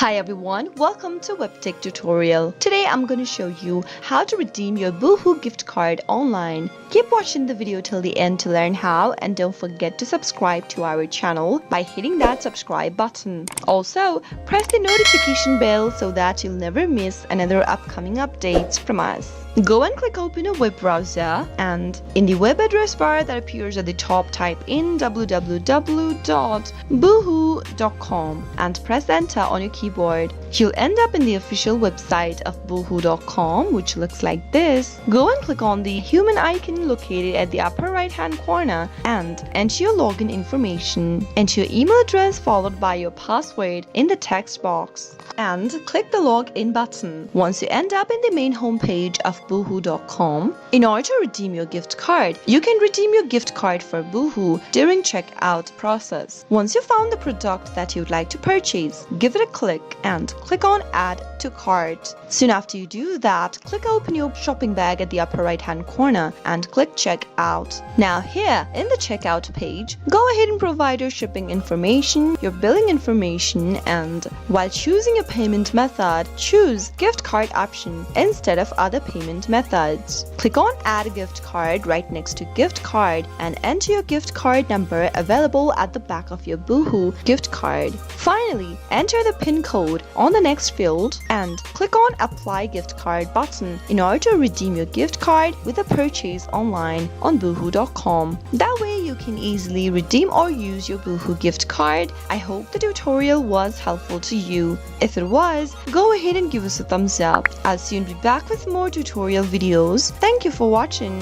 Hi everyone, welcome to Webtech Tutorial. Today I'm going to show you how to redeem your Boohoo gift card online. Keep watching the video till the end to learn how, and don't forget to subscribe to our channel by hitting that subscribe button. Also, press the notification bell so that you'll never miss another upcoming updates from us. Go and click open a web browser, and in the web address bar that appears at the top, type in www.boohoo.com and press enter on your keyboard. You'll end up in the official website of boohoo.com, which looks like this. Go and click on the human icon located at the upper right hand corner and enter your login information. Enter your email address followed by your password in the text box and click the login button. Once you end up in the main homepage of boohoo.com, in order to redeem your gift card, you can redeem your gift card for Boohoo during checkout process. Once you found the product that you'd like to purchase, give it a click and click on add to cart. Soon after you do that, click open your shopping bag at the upper right hand corner and click checkout. Now here in the checkout page, go ahead and provide your shipping information, your billing information, and while choosing a payment method, choose gift card option instead of other payment methods. Click on add gift card right next to gift card and enter your gift card number available at the back of your Boohoo gift card. Finally, enter the PIN code on the next field and click on apply gift card button in order to redeem your gift card with a purchase online on boohoo.com. That way you can easily redeem or use your Boohoo gift card. I hope the tutorial was helpful to you. If it was, go ahead and give us a thumbs up. I'll soon be back with more tutorial videos. Thank you for watching.